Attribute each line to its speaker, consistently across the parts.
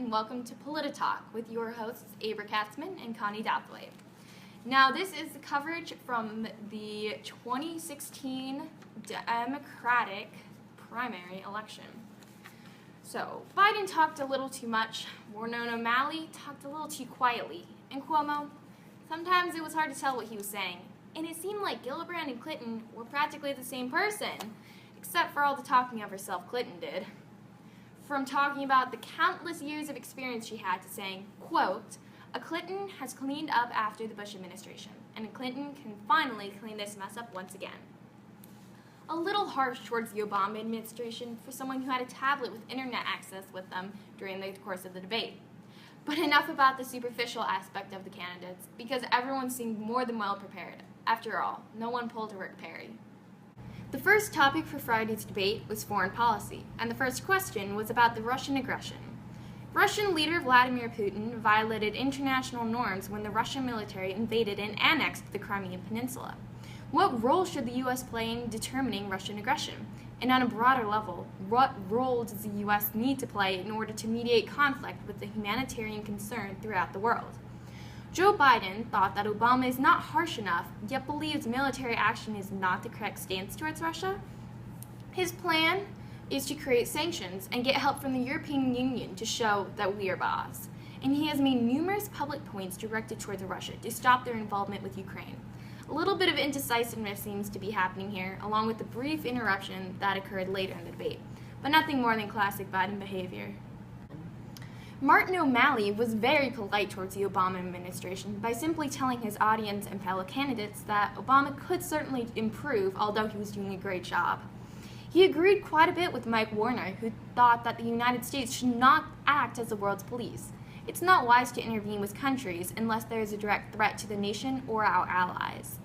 Speaker 1: and welcome to Polititalk with your hosts Abra Katzman and Connie Douthwaite. Now, this is the coverage from the 2016 Democratic primary election. So, Biden talked a little too much, Warner and O'Malley talked a little too quietly, and Cuomo, sometimes it was hard to tell what he was saying, and it seemed like Gillibrand and Clinton were practically the same person, except for all the talking of herself Clinton did. From talking about the countless years of experience she had to saying, quote, "A Clinton has cleaned up after the Bush administration, and a Clinton can finally clean this mess up once again." A little harsh towards the Obama administration for someone who had a tablet with internet access with them during the course of the debate. But enough about the superficial aspect of the candidates, because everyone seemed more than well prepared. After all, no one pulled a Rick Perry. The first topic for Friday's debate was foreign policy, and the first question was about the Russian aggression. Russian leader Vladimir Putin violated international norms when the Russian military invaded and annexed the Crimean Peninsula. What role should the U.S. play in determining Russian aggression? And on a broader level, what role does the U.S. need to play in order to mediate conflict with the humanitarian concern throughout the world? Joe Biden thought that Obama is not harsh enough, yet believes military action is not the correct stance towards Russia. His plan is to create sanctions and get help from the European Union to show that we are boss. And he has made numerous public points directed towards Russia to stop their involvement with Ukraine. A little bit of indecisiveness seems to be happening here, along with the brief interruption that occurred later in the debate, but nothing more than classic Biden behavior. Martin O'Malley was very polite towards the Obama administration by simply telling his audience and fellow candidates that Obama could certainly improve, although he was doing a great job. He agreed quite a bit with Mike Warner, who thought that the United States should not act as the world's police. It's not wise to intervene with countries unless there is a direct threat to the nation or our allies.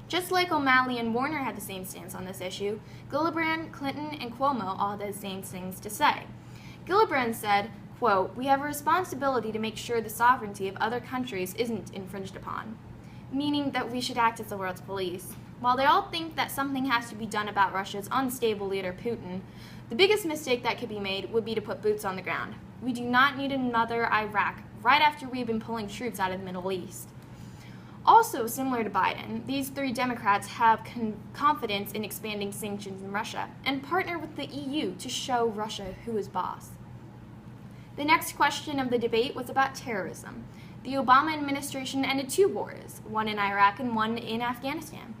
Speaker 1: Just like O'Malley and Warner had the same stance on this issue, Gillibrand, Clinton, and Cuomo all had the same things to say. Gillibrand said, quote, "We have a responsibility to make sure the sovereignty of other countries isn't infringed upon," meaning that we should act as the world's police. While they all think that something has to be done about Russia's unstable leader Putin, the biggest mistake that could be made would be to put boots on the ground. We do not need another Iraq right after we've been pulling troops out of the Middle East. Also, similar to Biden, these three Democrats have confidence in expanding sanctions in Russia and partner with the EU to show Russia who is boss. The next question of the debate was about terrorism. The Obama administration ended two wars, one in Iraq and one in Afghanistan.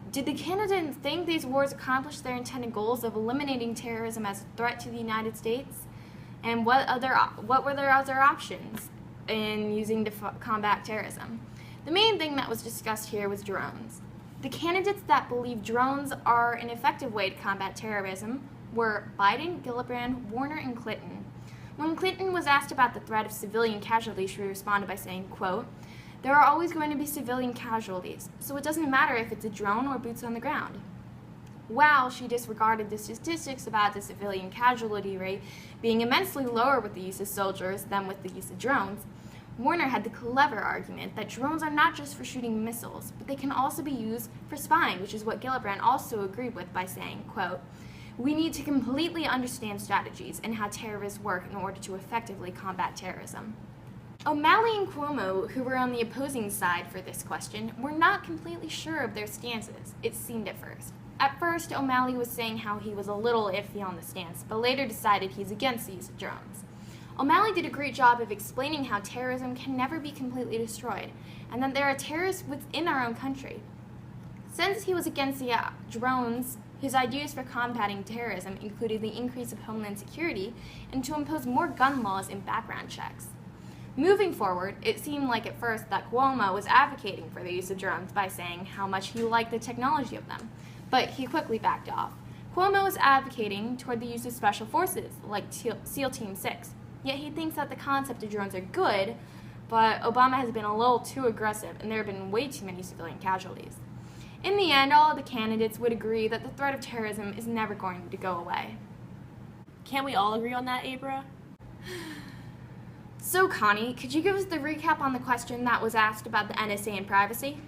Speaker 1: Did the candidates think these wars accomplished their intended goals of eliminating terrorism as a threat to the United States? And what were their other options in using to combat terrorism? The main thing that was discussed here was drones. The candidates that believe drones are an effective way to combat terrorism were Biden, Gillibrand, Warner, and Clinton. When Clinton was asked about the threat of civilian casualties, she responded by saying, quote, "There are always going to be civilian casualties, so it doesn't matter if it's a drone or boots on the ground." While she disregarded the statistics about the civilian casualty rate being immensely lower with the use of soldiers than with the use of drones, Warner had the clever argument that drones are not just for shooting missiles, but they can also be used for spying, which is what Gillibrand also agreed with by saying, quote, "We need to completely understand strategies and how terrorists work in order to effectively combat terrorism." O'Malley and Cuomo, who were on the opposing side for this question, were not completely sure of their stances, it seemed at first. At first, O'Malley was saying how he was a little iffy on the stance, but later decided he's against the use of drones. O'Malley did a great job of explaining how terrorism can never be completely destroyed, and that there are terrorists within our own country. Since he was against the drones, his ideas for combating terrorism included the increase of homeland security and to impose more gun laws and background checks. Moving forward, it seemed like at first that Cuomo was advocating for the use of drones by saying how much he liked the technology of them, but he quickly backed off. Cuomo was advocating toward the use of special forces, like SEAL Team 6, yet he thinks that the concept of drones are good, but Obama has been a little too aggressive and there have been way too many civilian casualties. In the end, all of the candidates would agree that the threat of terrorism is never going to go away.
Speaker 2: Can't we all agree on that, Abra?
Speaker 1: So, Connie, could you give us the recap on the question that was asked about the NSA and privacy?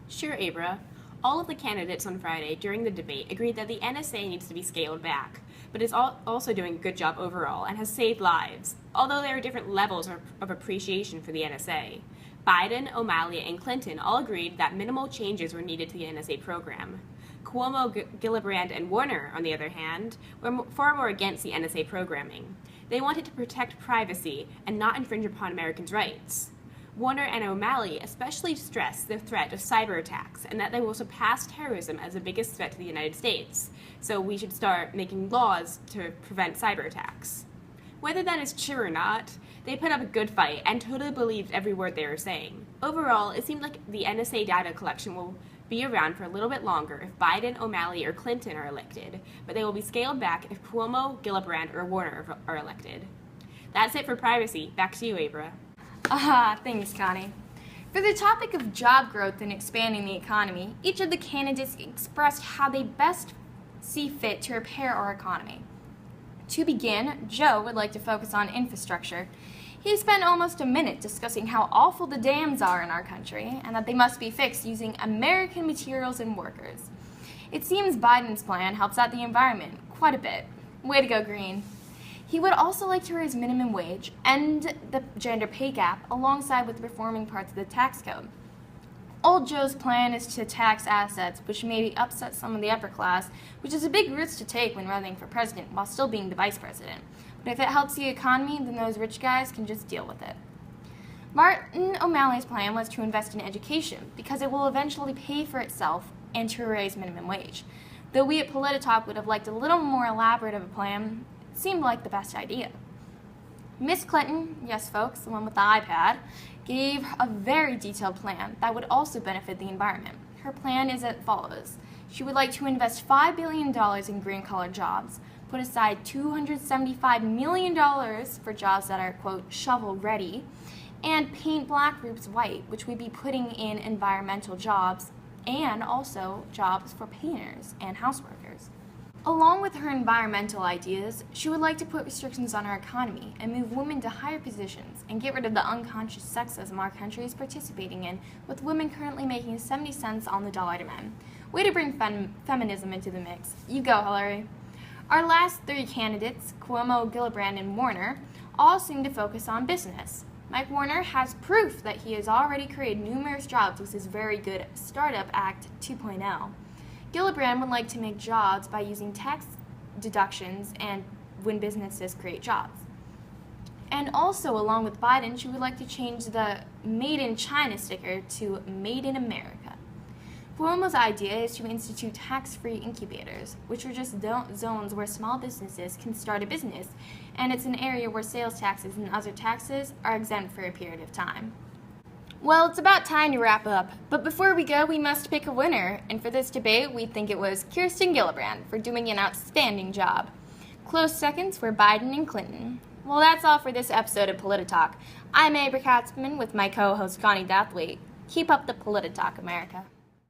Speaker 2: Sure, Abra. All of the candidates on Friday during the debate agreed that the NSA needs to be scaled back. but is also doing a good job overall and has saved lives, although there are different levels of appreciation for the NSA. Biden, O'Malley, and Clinton all agreed that minimal changes were needed to the NSA program. Cuomo, Gillibrand, and Warner, on the other hand, were far more against the NSA programming. They wanted to protect privacy and not infringe upon Americans' rights. Warner and O'Malley especially stressed the threat of cyber attacks and that they will surpass terrorism as the biggest threat to the United States, so we should start making laws to prevent cyber attacks. Whether that is true or not, they put up a good fight and totally believed every word they were saying. Overall, it seemed like the NSA data collection will be around for a little bit longer if Biden, O'Malley, or Clinton are elected, but they will be scaled back if Cuomo, Gillibrand, or Warner are elected. That's it for privacy. Back to you, Abra.
Speaker 1: Thanks, Connie. For the topic of job growth and expanding the economy, each of the candidates expressed how they best see fit to repair our economy. To begin, Joe would like to focus on infrastructure. He spent almost a minute discussing how awful the dams are in our country and that they must be fixed using American materials and workers. It seems Biden's plan helps out the environment quite a bit. Way to go, Green. He would also like to raise minimum wage, end the gender pay gap, alongside with reforming parts of the tax code. Old Joe's plan is to tax assets, which maybe upset some of the upper class, which is a big risk to take when running for president while still being the vice president. But if it helps the economy, then those rich guys can just deal with it. Martin O'Malley's plan was to invest in education because it will eventually pay for itself and to raise minimum wage. Though we at Polititalk would have liked a little more elaborate of a plan, it seemed like the best idea. Miss Clinton, yes folks, the one with the iPad, gave a very detailed plan that would also benefit the environment. Her plan is as follows. She would like to invest $5 billion in green-collar jobs, put aside $275 million for jobs that are, quote, shovel-ready, and paint black roofs white, which we'd be putting in environmental jobs and also jobs for painters and houseworkers. Along with her environmental ideas, she would like to put restrictions on our economy and move women to higher positions and get rid of the unconscious sexism our country is participating in, with women currently making 70 cents on the dollar to men. Way to bring feminism into the mix. You go, Hillary. Our last three candidates, Cuomo, Gillibrand, and Warner, all seem to focus on business. Mike Warner has proof that he has already created numerous jobs with his very good Startup Act 2.0. Gillibrand would like to make jobs by using tax deductions and when businesses create jobs. And also, along with Biden, she would like to change the Made in China sticker to Made in America. Cuomo's idea is to institute tax-free incubators, which are just zones where small businesses can start a business, and it's an area where sales taxes and other taxes are exempt for a period of time. Well, it's about time to wrap up, but before we go, we must pick a winner, and for this debate, we think it was Kirsten Gillibrand for doing an outstanding job. Close seconds were Biden and Clinton. Well, that's all for this episode of Polititalk. I'm Abra Katzman with my co-host Connie Dathwaite. Keep up the Polititalk, America.